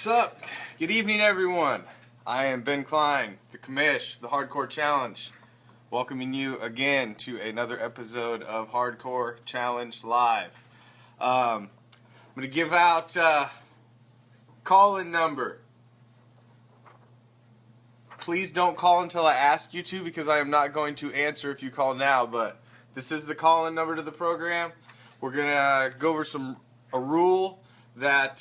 What's up? Good evening, everyone. I am Ben Klein, the commish, the Hardcore Challenge, welcoming you again to another episode of Hardcore Challenge Live. I'm going to give out call-in number. Please don't call until I ask you to, because I am not going to answer if you call now, but this is the call-in number to the program. We're going to go over a rule that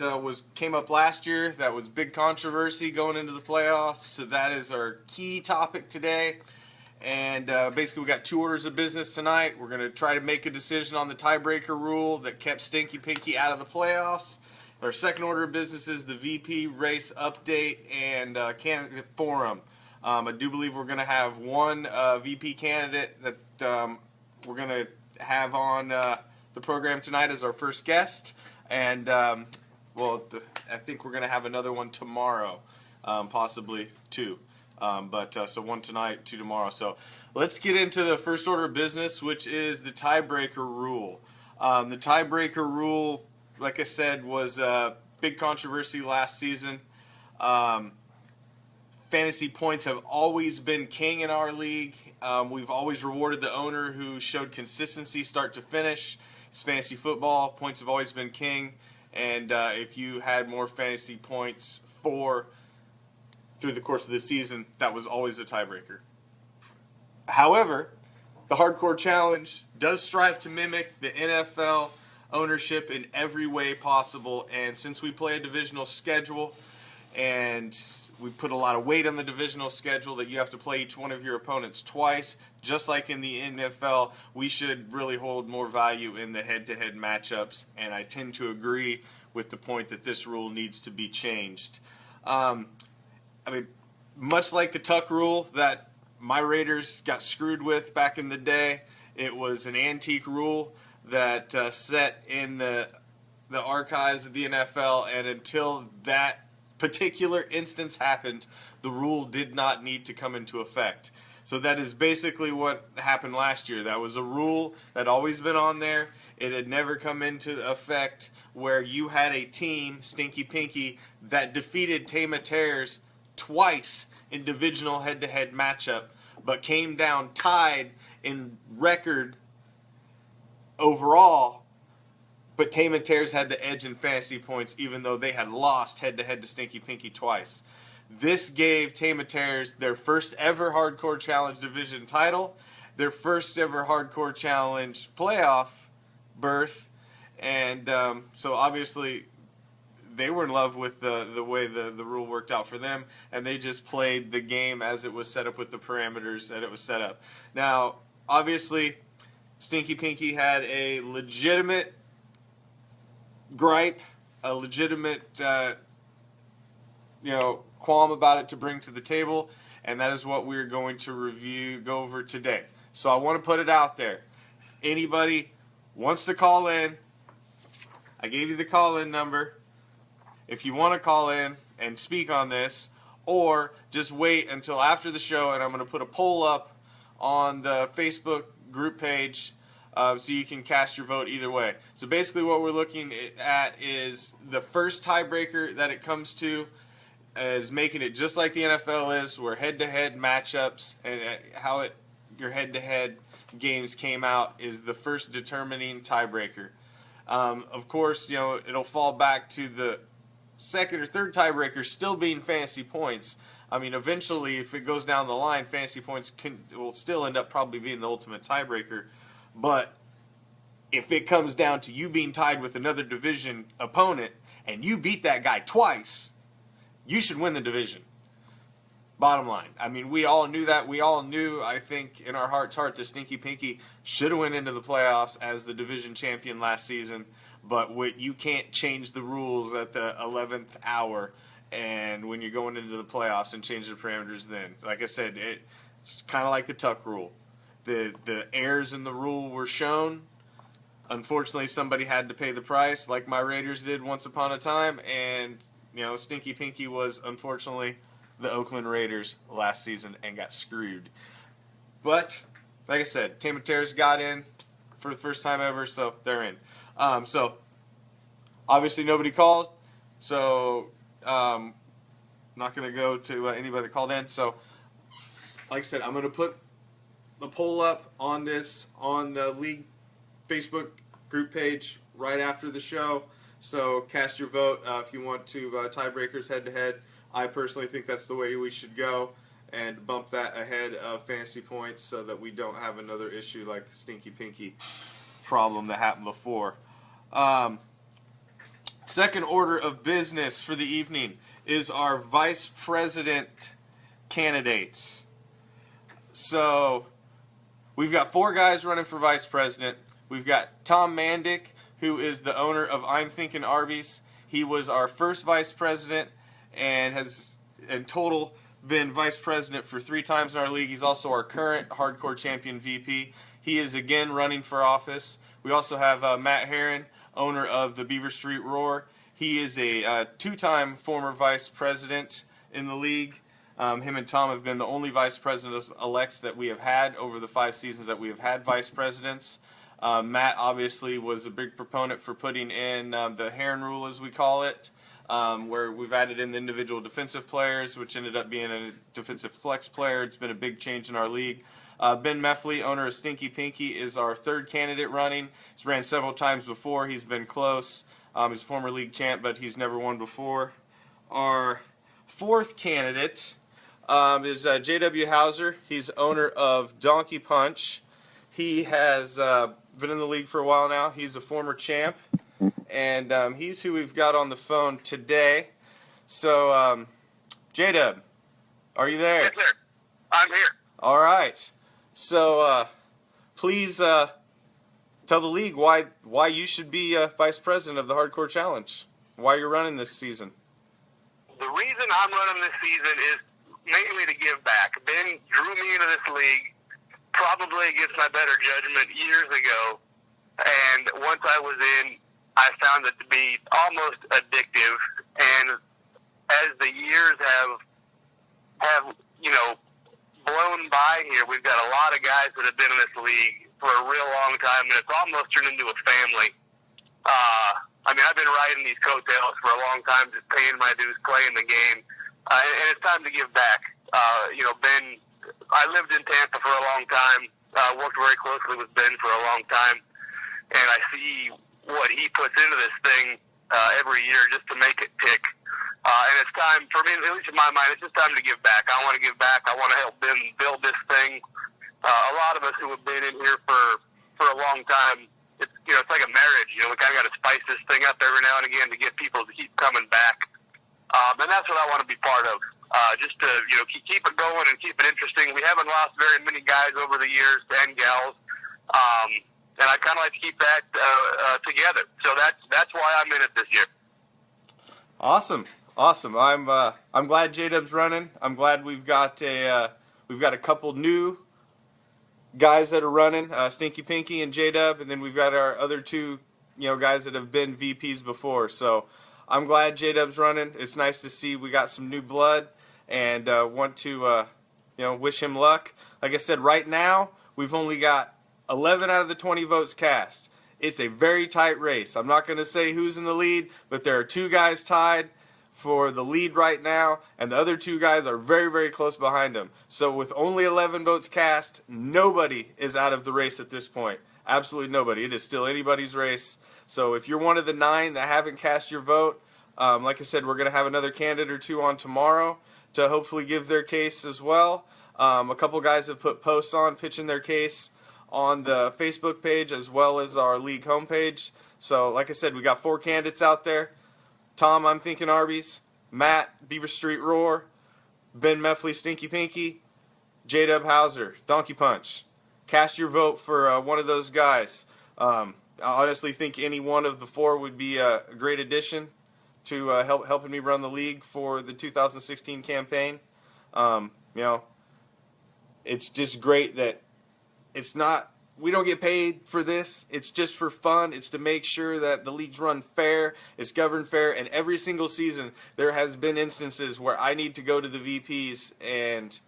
came up last year that was big controversy going into the playoffs. So that is our key topic today. And basically we got two orders of business tonight. We're going to try to make a decision on the tiebreaker rule that kept Stinky Pinky out of the playoffs. Our second order of business is the VP race update and candidate forum. I do believe we're going to have one VP candidate that we're going to have on the program tonight as our first guest. And, I think we're going to have another one tomorrow, possibly two. So one tonight, two tomorrow. So let's get into the first order of business, which is the tiebreaker rule. The tiebreaker rule, like I said, was a big controversy last season. Fantasy points have always been king in our league. We've always rewarded the owner who showed consistency start to finish. It's fantasy football. Points have always been king. And if you had more fantasy points through the course of the season, that was always a tiebreaker. However, the Hardcore Challenge does strive to mimic the NFL ownership in every way possible. And since we play a divisional schedule and we put a lot of weight on the divisional schedule that you have to play each one of your opponents twice, just like in the NFL, we should really hold more value in the head-to-head matchups, and I tend to agree with the point that this rule needs to be changed. Much like the Tuck rule that my Raiders got screwed with back in the day, it was an antique rule that set in the archives of the NFL, and until that particular instance happened, the rule did not need to come into effect. So that is basically what happened last year. That was a rule that always been on there. It had never come into effect where you had a team, Stinky Pinky, that defeated Tama Tears twice in divisional head-to-head matchup, but came down tied in record overall. But Tama Tears had the edge in fantasy points, even though they had lost head-to-head to Stinky Pinky twice. This gave Tama Tears their first ever Hardcore Challenge division title, their first ever Hardcore Challenge playoff berth, and so obviously they were in love with the way the rule worked out for them, and they just played the game as it was set up with the parameters that it was set up. Now, obviously, Stinky Pinky had a legitimate gripe, a legitimate qualm about it to bring to the table, and that is what we're going to go over today. So I want to put it out there. Anybody wants to call in, I gave you the call-in number. If you want to call in and speak on this, or just wait until after the show, and I'm going to put a poll up on the Facebook group page so you can cast your vote either way. So basically what we're looking at is the first tiebreaker that it comes to is making it just like the NFL is, where head-to-head matchups and your head-to-head games came out is the first determining tiebreaker. Of course, it'll fall back to the second or third tiebreaker still being fantasy points. Eventually, if it goes down the line, fantasy points will still end up probably being the ultimate tiebreaker. But if it comes down to you being tied with another division opponent and you beat that guy twice, you should win the division. Bottom line. We all knew that. We all knew, I think, in our heart's heart, that Stinky Pinky should have went into the playoffs as the division champion last season. But you can't change the rules at the 11th hour and when you're going into the playoffs and change the parameters then. Like I said, it's kind of like the Tuck rule. The errors in the rule were shown. Unfortunately, somebody had to pay the price, like my Raiders did once upon a time, and Stinky Pinky was unfortunately the Oakland Raiders last season and got screwed. But like I said, Tama Tears got in for the first time ever, so they're in. So obviously nobody called, so Not going to go to anybody that called in. So, like I said, I'm going to put the poll up on the league Facebook group page right after the show. So cast your vote if you want to tiebreakers head to head. I personally think that's the way we should go, and bump that ahead of fantasy points so that we don't have another issue like the Stinky Pinky problem that happened before. Second order of business for the evening is our vice president candidates. So we've got 4 guys running for vice president. We've got Tom Mandick, who is the owner of I'm Thinking Arby's. He was our first vice president and has in total been vice president for 3 times in our league. He's also our current hardcore champion VP. He is again running for office. We also have Matt Herron, owner of the Beaver Street Roar. He is a 2-time former vice president in the league. Him and Tom have been the only vice presidents-elects that we have had over the 5 seasons that we have had vice presidents. Matt obviously was a big proponent for putting in the Herron rule, as we call it, where we've added in the individual defensive players, which ended up being a defensive flex player. It's been a big change in our league. Ben Meffley, owner of Stinky Pinky, is our 3rd candidate running. He's ran several times before. He's been close. He's a former league champ, but he's never won before. Our 4th candidate is J.W. Hauser. He's owner of Donkey Punch. He has been in the league for a while now. He's a former champ, and he's who we've got on the phone today. So, J-Dub, are you there? Yes, sir. I'm here. All right. So, please tell the league why you should be vice president of the Hardcore Challenge, why you're running this season. The reason I'm running this season is mainly to give back. Ben drew me into this league probably against my better judgment years ago, and once I was in, I found it to be almost addictive. And as the years have blown by here, we've got a lot of guys that have been in this league for a real long time, and it's almost turned into a family. I've been riding these coattails for a long time, just paying my dues, playing the game, and it's time to give back. Ben, I lived in Tampa for a long time, worked very closely with Ben for a long time, and I see what he puts into this thing every year just to make it tick. And it's time, for me, at least in my mind, it's just time to give back. I want to give back. I want to help Ben build this thing. A lot of us who have been in here for a long time, it's like a marriage. We kind of got to spice this thing up every now and again to get people to keep coming back. And that's what I want to be part of. Just to keep it going and keep it interesting. We haven't lost very many guys over the years and gals, and I kind of like to keep that together. So that's why I'm in it this year. Awesome. I'm glad J-Dub's running. I'm glad we've got a couple new guys that are running, Stinky Pinky and J-Dub, and then we've got our other 2 guys that have been VPs before. So I'm glad J-Dub's running. It's nice to see we got some new blood, and want to wish him luck. Like I said, right now we've only got 11 out of the 20 votes cast. It's a very tight race. I'm not going to say who's in the lead, but there are 2 guys tied for the lead right now, and the other 2 guys are very, very close behind him. So with only 11 votes cast, nobody is out of the race at this point. Absolutely nobody. It is still anybody's race. So if you're one of the 9 that haven't cast your vote, like I said, we're going to have another candidate or 2 on tomorrow to hopefully give their case as well. A couple guys have put posts on pitching their case on the Facebook page as well as our league homepage. So like I said, we got 4 candidates out there. Tom, I'm Thinking Arby's. Matt, Beaver Street Roar. Ben Meffley, Stinky Pinky. J-Dub Hauser, Donkey Punch. Cast your vote for one of those guys. I honestly think any one of the 4 would be a great addition to helping me run the league for the 2016 campaign. It's just great that we don't get paid for this. It's just for fun. It's to make sure that the leagues run fair, it's governed fair, and every single season there has been instances where I need to go to the VPs and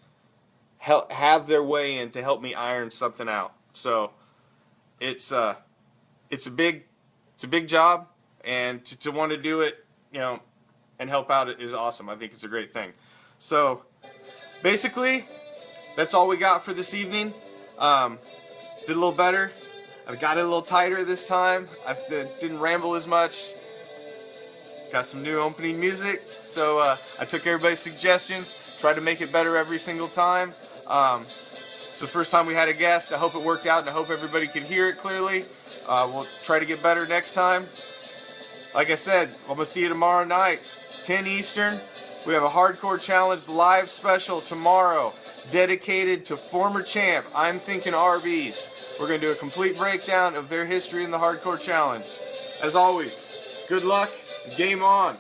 have their way in to help me iron something out. So it's a big job, and to want to do it, and help out is awesome. I think it's a great thing. So basically, that's all we got for this evening. Did a little better. I got it a little tighter this time. I didn't ramble as much. Got some new opening music. So I took everybody's suggestions, tried to make it better every single time. It's the first time we had a guest. I hope it worked out, and I hope everybody could hear it clearly. We'll try to get better next time. Like I said, I'm going to see you tomorrow night, 10 Eastern. We have a Hardcore Challenge live special tomorrow dedicated to former champ, I'm Thinking RBs. We're going to do a complete breakdown of their history in the Hardcore Challenge. As always, good luck, game on.